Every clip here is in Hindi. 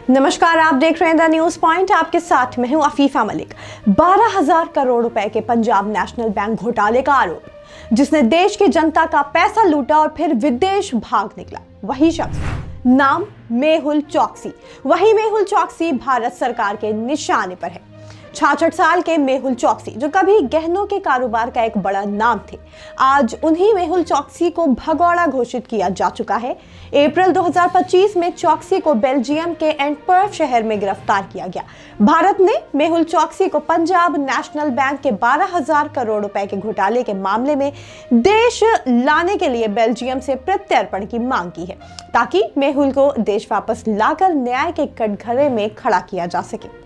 नमस्कार, आप देख रहे हैं द न्यूज पॉइंट। आपके साथ मैं हूं अफीफा मलिक। 12,000 करोड़ रुपए के पंजाब नेशनल बैंक घोटाले का आरोप, जिसने देश की जनता का पैसा लूटा और फिर विदेश भाग निकला, वही शख्स, नाम मेहुल चौकसी। वही मेहुल चौकसी भारत सरकार के निशाने पर है। 66 साल के मेहुल चौकसी, जो कभी गहनों के कारोबार का एक बड़ा नाम थे, आज उन्हीं मेहुल चौकसी को भगौड़ा घोषित किया जा चुका है। अप्रैल 2025 में चौकसी को बेल्जियम के एंटवर्प शहर में गिरफ्तार किया गया। भारत ने मेहुल चौकसी को पंजाब नेशनल बैंक के 12,000 करोड़ रुपए के घोटाले के मामले में देश लाने के लिए बेल्जियम से प्रत्यर्पण की मांग की है, ताकि मेहुल को देश वापस लाकर न्याय के कटघरे में खड़ा किया जा सके।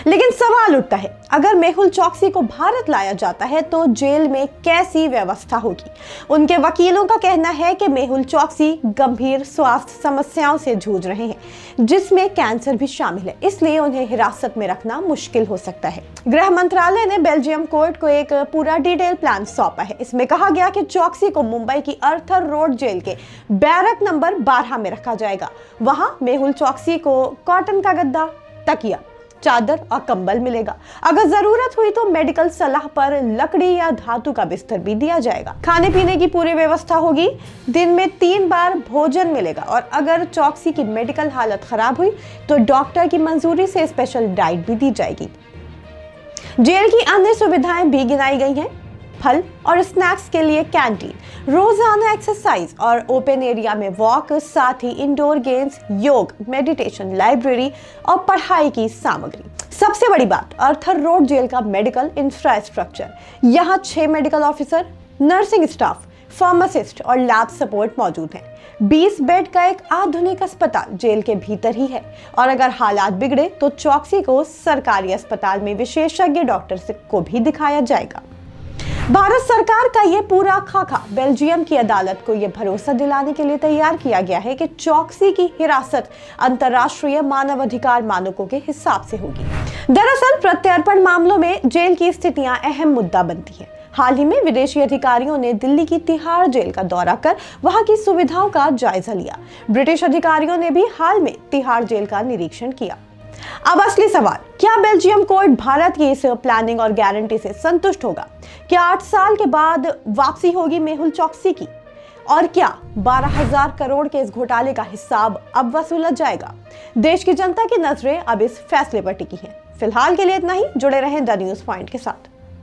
लेकिन सवाल उठता है, अगर मेहुल चौकसी को भारत लाया जाता है तो जेल में कैसी व्यवस्था होगी? उनके वकीलों का कहना है कि मेहुल चौकसी गंभीर स्वास्थ्य समस्याओं से जूझ रहे हैं, जिसमें कैंसर भी शामिल है, इसलिए उन्हें हिरासत में रखना मुश्किल हो सकता है। गृह मंत्रालय ने बेल्जियम कोर्ट को एक पूरा डिटेल प्लान सौंपा है। इसमें कहा गया कि चौकसी को मुंबई की अर्थर रोड जेल के बैरक नंबर 12 में रखा जाएगा। वहां मेहुल चौकसी को कॉटन का गद्दा, तकिया, चादर और कंबल मिलेगा। अगर जरूरत हुई तो मेडिकल सलाह पर लकड़ी या धातु का बिस्तर भी दिया जाएगा। खाने पीने की पूरी व्यवस्था होगी। दिन में 3 बार भोजन मिलेगा और अगर चौकसी की मेडिकल हालत खराब हुई तो डॉक्टर की मंजूरी से स्पेशल डाइट भी दी जाएगी। जेल की अन्य सुविधाएं भी गिनाई गई हैं। फल और स्नैक्स के लिए कैंटीन, रोजाना एक्सरसाइज और ओपन एरिया में वॉक, साथ ही इंडोर गेम्स, योग, मेडिटेशन, लाइब्रेरी और पढ़ाई की सामग्री। सबसे बड़ी बात, अर्थर रोड जेल का मेडिकल इंफ्रास्ट्रक्चर। यहाँ 6 medical officer, nursing staff, pharmacist और लैब सपोर्ट मौजूद हैं। 20 बेड का एक आधुनिक अस्पताल जेल के भीतर ही है और अगर हालात बिगड़े तो चौकसी को सरकारी अस्पताल में विशेषज्ञ डॉक्टर को भी दिखाया जाएगा। भारत सरकार का ये पूरा खाका बेल्जियम की अदालत को ये भरोसा दिलाने के लिए तैयार किया गया है कि चौकसी की हिरासत अंतर्राष्ट्रीय मानवाधिकार मानकों के हिसाब से होगी। दरअसल प्रत्यर्पण मामलों में जेल की स्थितियां अहम मुद्दा बनती हैं। हाल ही में विदेशी अधिकारियों ने दिल्ली की तिहाड़ जेल का दौरा कर वहां की सुविधाओं का जायजा लिया। ब्रिटिश अधिकारियों ने भी हाल में तिहाड़ जेल का निरीक्षण किया। अब असली सवाल, क्या बेल्जियम कोर्ट भारत की इस प्लानिंग और गारंटी से संतुष्ट होगा? क्या 8 साल के बाद वापसी होगी मेहुल चौकसी की? और क्या 12,000 करोड़ के इस घोटाले का हिसाब अब वसूला जाएगा? देश की जनता की नजरें अब इस फैसले पर टिकी हैं। फिलहाल के लिए इतना ही। जुड़े रहें द न्यूज पॉइंट के साथ।